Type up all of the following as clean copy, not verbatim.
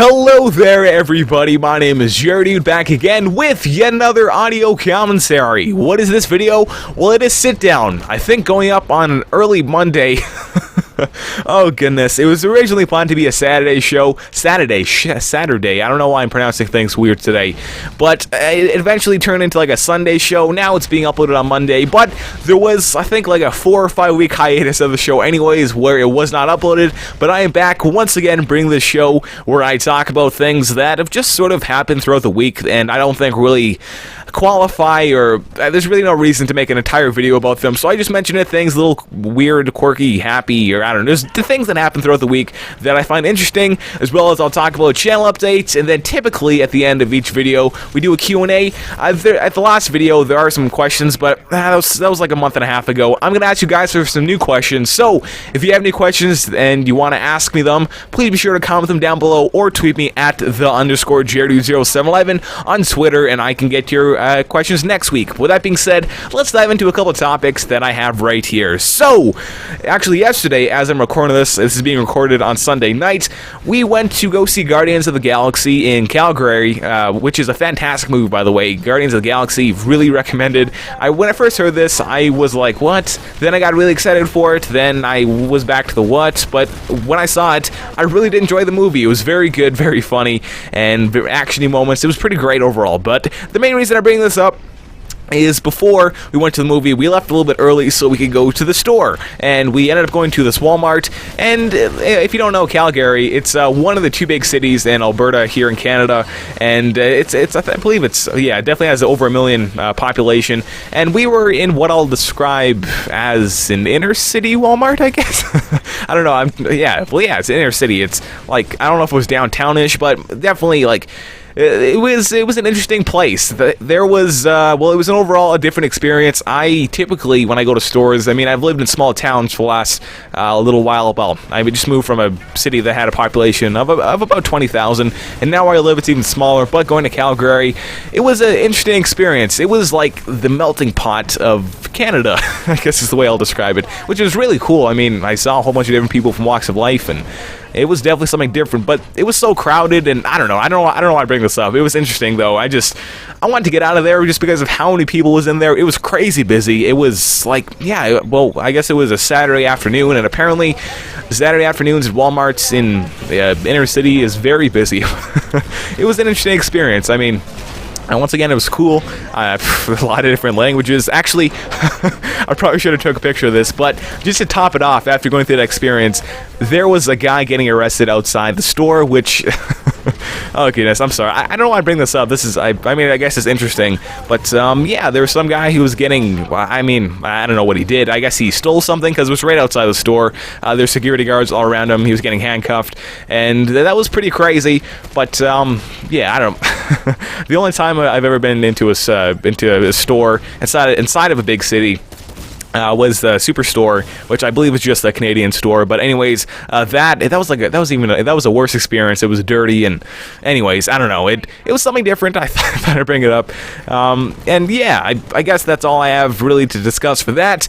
Hello there, everybody. My name is Jared, back again with yet another audio commentary. What is this video? Well, it is sit down. I think going up on an early Monday. Oh goodness, it was originally planned to be a Saturday show. Saturday. I don't know why I'm pronouncing things weird today. But it eventually turned into like a Sunday show. Now it's being uploaded on Monday. But there was, I think, like a 4 or 5 week hiatus of the show anyways, where it was not uploaded. But I am back once again bringing this show where I talk about things that have just sort of happened throughout the week, and I don't think really qualify, or there's really no reason to make an entire video about them, so I just mention it, things a little weird, quirky, happy, or I don't know, there's the things that happen throughout the week that I find interesting, as well as I'll talk about channel updates, and then typically at the end of each video, we do a Q&A. At the last video, there are some questions, but that was like a month and a half ago. I'm going to ask you guys for some new questions, so if you have any questions and you want to ask me them, please be sure to comment them down below, or tweet me at _Jared0711 on Twitter, and I can get your questions next week. With that being said, let's dive into a couple of topics that I have right here. So, actually yesterday, as I'm recording this is being recorded on Sunday night, we went to go see Guardians of the Galaxy in Calgary, which is a fantastic movie, by the way. Guardians of the Galaxy, really recommended. When I first heard this, I was like, what? Then I got really excited for it, then I was back to the what, but when I saw it, I really did enjoy the movie. It was very good, very funny, and action-y moments. It was pretty great overall, but the main reason I bring this up is before we went to the movie, we left a little bit early so we could go to the store, and we ended up going to this Walmart. And if you don't know Calgary, it's one of the two big cities in Alberta here in Canada, and I believe it definitely has over 1 million population, and we were in what I'll describe as an inner city Walmart, I guess. I don't know, it's an inner city. It's like, I don't know if it was downtownish, but definitely like it was an interesting place. There was, it was an overall a different experience. I typically, when I go to stores, I mean, I've lived in small towns for the last little while. Well, I just moved from a city that had a population of about 20,000, and now where I live, it's even smaller. But going to Calgary, it was an interesting experience. It was like the melting pot of Canada, I guess is the way I'll describe it, which was really cool. I mean, I saw a whole bunch of different people from walks of life, and it was definitely something different, but it was so crowded, and I don't know why I bring this up. It was interesting, though. I wanted to get out of there just because of how many people was in there. It was crazy busy. It was like, I guess it was a Saturday afternoon, and apparently Saturday afternoons at Walmarts in the inner city is very busy. It was an interesting experience. I mean, and once again, it was cool. A lot of different languages. Actually, I probably should have took a picture of this, but just to top it off, after going through that experience, there was a guy getting arrested outside the store, which... Oh goodness, I'm sorry. I don't know why I bring this up. This is, I mean, I guess it's interesting, but there was some guy who was getting, I don't know what he did. I guess he stole something because it was right outside the store. There's security guards all around him. He was getting handcuffed, and that was pretty crazy. But I don't. The only time I've ever been into a store inside of a big city was the Superstore, which I believe was just a Canadian store. But anyways, that was a worse experience. It was dirty, and anyways, I don't know. It was something different. I thought I'd bring it up. I guess that's all I have really to discuss for that.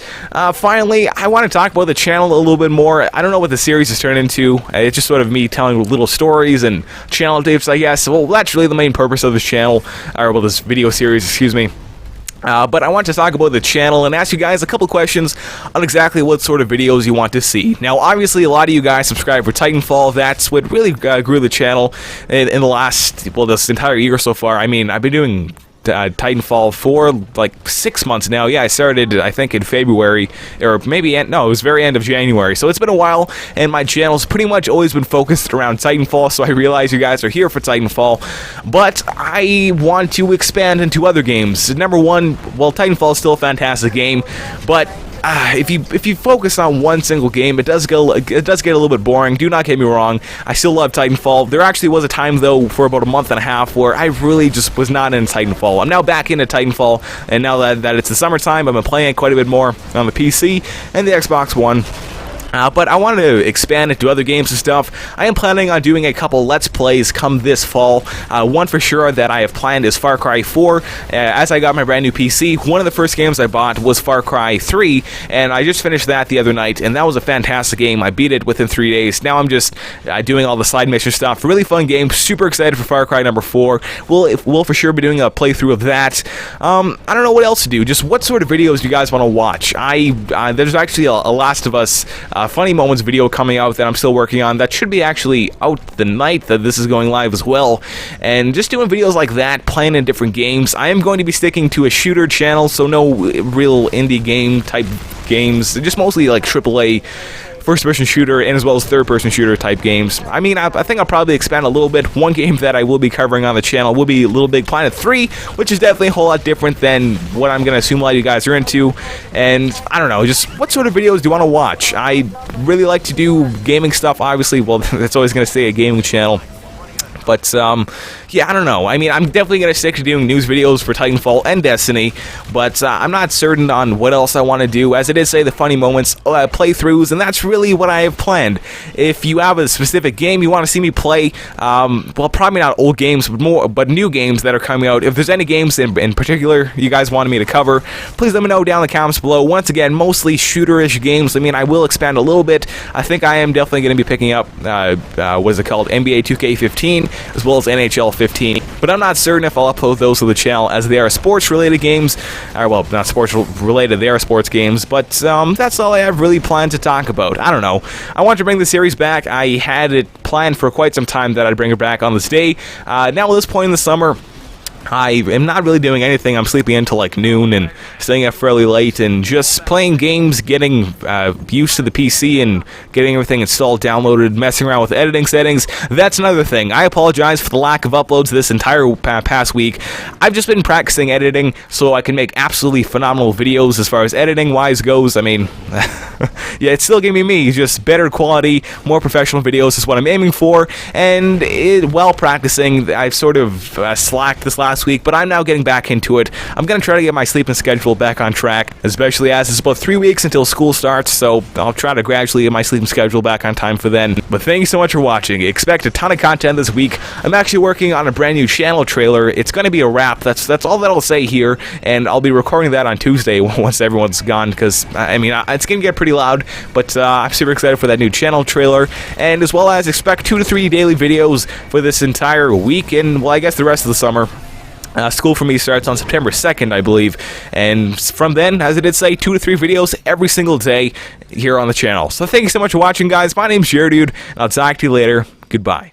Finally, I want to talk about the channel a little bit more. I don't know what the series has turned into. It's just sort of me telling little stories and channel updates, I guess. Well, that's really the main purpose of this channel, or well, this video series, excuse me. But I want to talk about the channel and ask you guys a couple questions on exactly what sort of videos you want to see. Now, obviously, a lot of you guys subscribe for Titanfall. That's what really grew the channel in the last, this entire year so far. I mean, I've been doing Titanfall for like 6 months now. Yeah, I started, I think, in February, or maybe, it was very end of January. So it's been a while, and my channel's pretty much always been focused around Titanfall, so I realize you guys are here for Titanfall, but I want to expand into other games. Number one, well, Titanfall is still a fantastic game, but if you focus on one single game, it does get a little bit boring. Do not get me wrong. I still love Titanfall. There actually was a time, though, for about a month and a half where I really just was not in Titanfall. I'm now back into Titanfall, and now that it's the summertime, I've been playing it quite a bit more on the PC and the Xbox One. But I wanted to expand it to other games and stuff. I am planning on doing a couple Let's Plays come this fall. One for sure that I have planned is Far Cry 4. As I got my brand new PC, one of the first games I bought was Far Cry 3, and I just finished that the other night, and that was a fantastic game. I beat it within 3 days. Now I'm just doing all the side mission stuff. Really fun game. Super excited for Far Cry number 4. We'll for sure be doing a playthrough of that. I don't know what else to do. Just what sort of videos do you guys want to watch? There's actually a Last of Us Funny Moments video coming out that I'm still working on. That should be actually out the night that this is going live as well. And just doing videos like that, playing in different games. I am going to be sticking to a shooter channel, so no real indie game type games. Just mostly like AAA first-person shooter and as well as third-person shooter type games. I mean, I think I'll probably expand a little bit. One game that I will be covering on the channel will be Little Big Planet 3, which is definitely a whole lot different than what I'm going to assume a lot of you guys are into. And I don't know, just what sort of videos do you want to watch? I really like to do gaming stuff, obviously. Well, that's always going to stay a gaming channel. But, yeah, I don't know. I mean, I'm definitely going to stick to doing news videos for Titanfall and Destiny, but I'm not certain on what else I want to do. As it is, say, the funny moments, playthroughs, and that's really what I have planned. If you have a specific game you want to see me play, well, probably not old games, but new games that are coming out. If there's any games in particular you guys wanted me to cover, please let me know down in the comments below. Once again, mostly shooter-ish games. I mean, I will expand a little bit. I think I am definitely going to be picking up, what is it called, NBA 2K15, as well as NHL 15, but I'm not certain if I'll upload those to the channel, as they are sports-related games, or, well, not sports-related, they are sports games, but that's all I have really planned to talk about. I don't know. I want to bring the series back. I had it planned for quite some time that I'd bring it back on this day. Now, at this point in the summer, I am not really doing anything. I'm sleeping until like noon and staying up fairly late and just playing games, getting used to the PC and getting everything installed, downloaded, messing around with editing settings. That's another thing. I apologize for the lack of uploads this entire past week. I've just been practicing editing so I can make absolutely phenomenal videos as far as editing-wise goes. I mean, yeah, it's still giving me just better quality, more professional videos is what I'm aiming for, and while practicing, I've sort of slacked this last week, but I'm now getting back into it. I'm going to try to get my sleeping schedule back on track, especially as it's about 3 weeks until school starts, so I'll try to gradually get my sleeping schedule back on time for then. But thank you so much for watching. Expect a ton of content this week. I'm actually working on a brand new channel trailer. It's going to be a wrap. That's all that I'll say here, and I'll be recording that on Tuesday once everyone's gone, because, I mean, it's going to get pretty loud, but I'm super excited for that new channel trailer, and as well as expect 2 to 3 daily videos for this entire week, and, well, I guess the rest of the summer. School for me starts on September 2nd, I believe, and from then, as I did say, 2 to 3 videos every single day here on the channel. So thank you so much for watching, guys. My name's Jared, and I'll talk to you later. Goodbye.